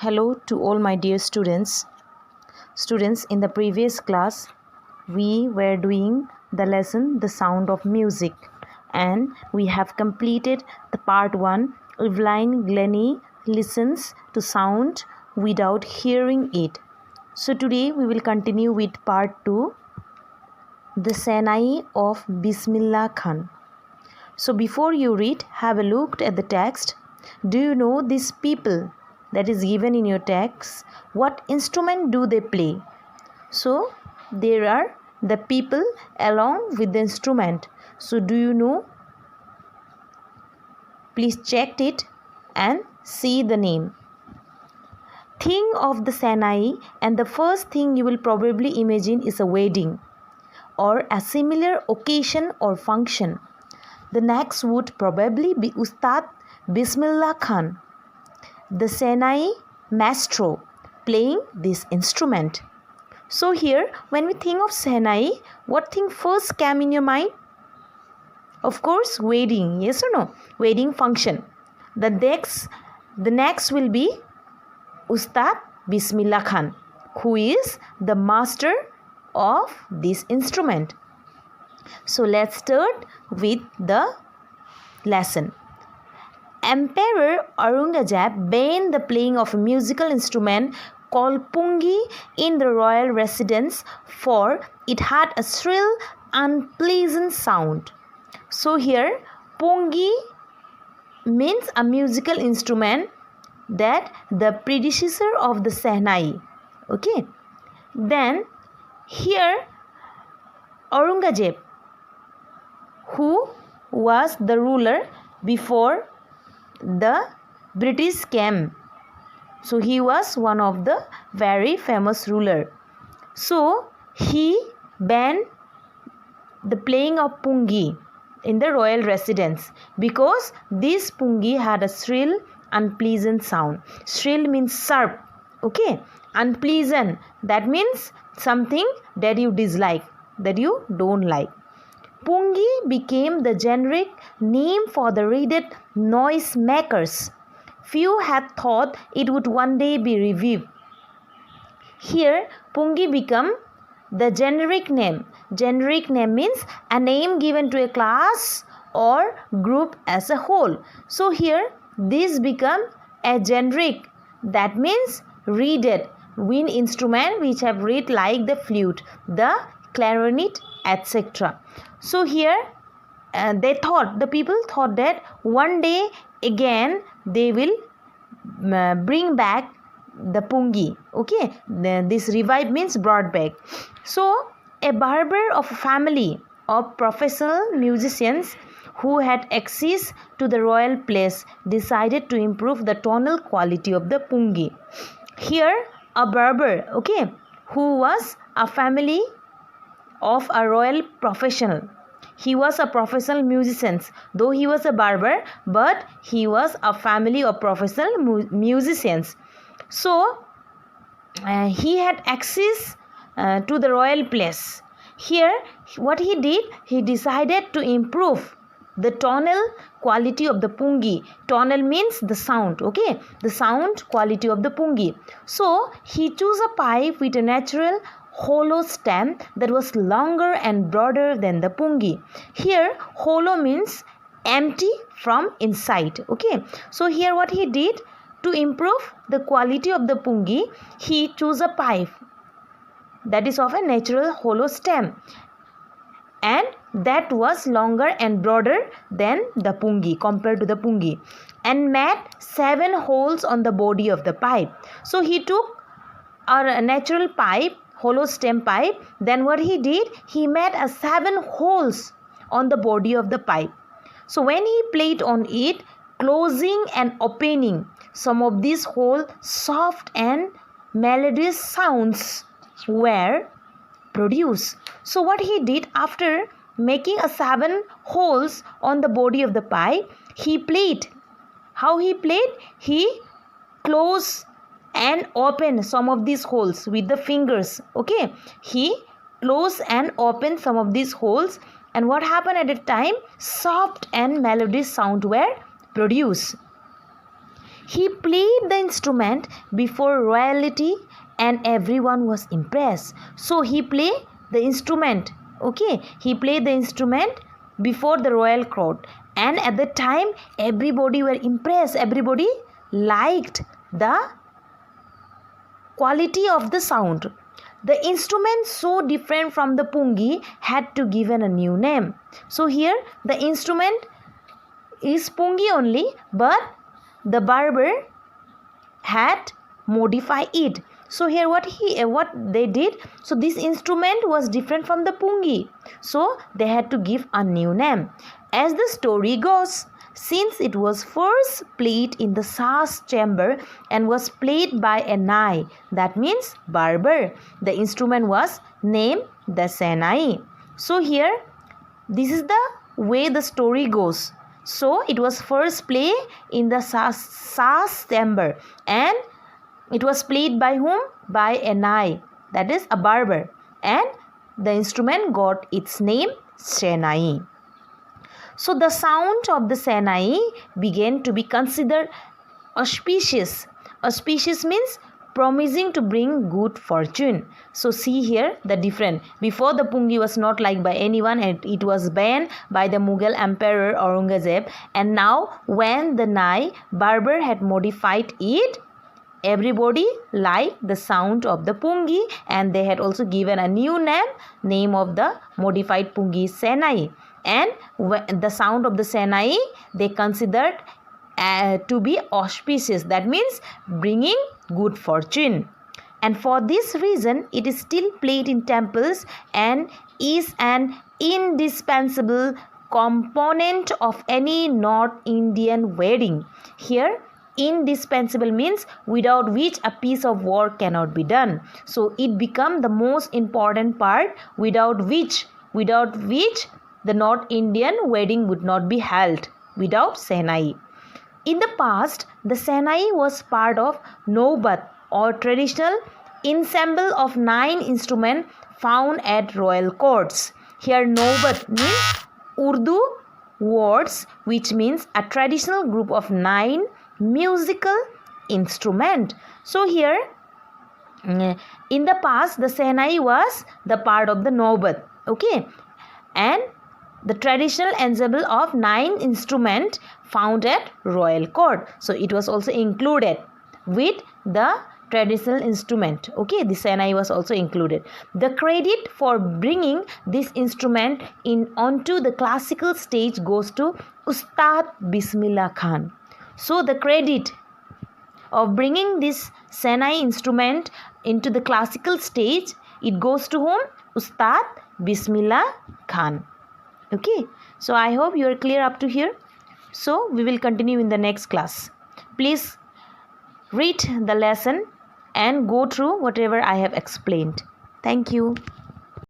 Hello to all my dear students. Students, in the previous class, we were doing the lesson The Sound of Music, and we have completed the part 1. Evelyn Glennie listens to sound without hearing it. So today we will continue with part 2, The Shehnai of Bismillah Khan. So before you read, have a look at the text. Do you know these people that is given in your text? What instrument do they play? So there are the people along with the instrument. So do you know? Please check it and see the name. Think of the Shehnai, and the first thing you will probably imagine is a wedding or a similar occasion or function. The next would probably be Ustad Bismillah Khan, the Shehnai maestro, playing this instrument. So here, when we think of Shehnai, what thing first came in your mind? Of course, wedding. Yes or no? Wedding function. The next will be Ustad Bismillah Khan, who is the master of this instrument. So let's start with the lesson. Emperor Aurangzeb banned the playing of a musical instrument called pungi in the royal residence, for it had a shrill, unpleasant sound. So here, pungi means a musical instrument that the predecessor of the Shehnai. Okay. Then here, Aurangzeb, who was the ruler before the British came. So he was one of the very famous ruler. So he banned the playing of pungi in the royal residence because this pungi had a shrill, unpleasant sound. Shrill means sharp. Okay. Unpleasant, that means something that you dislike, that you don't like. Pungi became the generic name for the reeded noise makers. Few had thought it would one day be revived. Here, pungi become the generic name. Generic name means a name given to a class or group as a whole. So here, this become a generic. That means reeded wind instrument which have reed like the flute, the clarinet, etc. So here the people thought that one day again they will bring back the pungi. Okay, this revive means brought back. So a barber of a family of professional musicians who had access to the royal place decided to improve the tonal quality of the pungi. Here a barber, okay, who was a family of a royal professional. He was a professional musician. Though he was a barber, but he was a family of professional musicians. So he had access to the royal place. Here, what he did, he decided to improve the tonal quality of the pungi. Tonal means the sound, okay, the sound quality of the pungi. So he chose a pipe with a natural hollow stem that was longer and broader than the pungi. Here, hollow means empty from inside. Okay. So here what he did to improve the quality of the pungi, he chose a pipe that is of a natural hollow stem, and that was longer and broader than the pungi, compared to the pungi, and made 7 holes on the body of the pipe. So he took a natural pipe, hollow stem pipe, then what he did, he made 7 holes on the body of the pipe. So when he played on it, closing and opening some of these holes, soft and melodious sounds were produced. So what he did, after making 7 holes on the body of the pipe, he played. How he played? He closed and opened some of these holes with the fingers. Okay, he closed and opened some of these holes, and what happened at the time? Soft and melodious sound were produced. He played the instrument before royalty and everyone was impressed. So he played the instrument. Okay, he played the instrument before the royal crowd, and at the time everybody were impressed. Everybody liked the quality of the sound. The instrument so different from the pungi had to given a new name. So here the instrument is pungi only, but the barber had modified it. So here what they did, so this instrument was different from the pungi, so they had to give a new name. As the story goes, since it was first played in the sas chamber and was played by a nai, that means barber, the instrument was named the Shehnai. So here this is the way the story goes. So it was first played in the sas chamber, and it was played by whom? By a nai, that is a barber, and the instrument got its name Shehnai. So the sound of the Shehnai began to be considered auspicious. Auspicious means promising to bring good fortune. So see here the difference. Before the pungi was not liked by anyone, and it was banned by the Mughal Emperor Aurangzeb, and now when the nai barber had modified it, everybody liked the sound of the pungi, and they had also given a new name of the modified pungi Shehnai. And the sound of the Shehnai they considered to be auspicious, that means bringing good fortune. And for this reason it is still played in temples and is an indispensable component of any North Indian wedding. Here indispensable means without which a piece of work cannot be done. So it become the most important part, without which the North Indian wedding would not be held without Shehnai. In the past, the Shehnai was part of Naubat, or traditional ensemble of 9 instruments found at royal courts. Here Naubat means Urdu words which means a traditional group of 9 musical instruments. So here in the past the Shehnai was the part of the Naubat, okay, and the traditional ensemble of 9 instruments found at royal court. So it was also included with the traditional instrument. Okay, the Shehnai was also included. The credit for bringing this instrument onto the classical stage goes to Ustad Bismillah Khan. So the credit of bringing this Shehnai instrument into the classical stage, it goes to whom? Ustad Bismillah Khan. Okay, so I hope you are clear up to here. So we will continue in the next class. Please read the lesson and go through whatever I have explained. Thank you.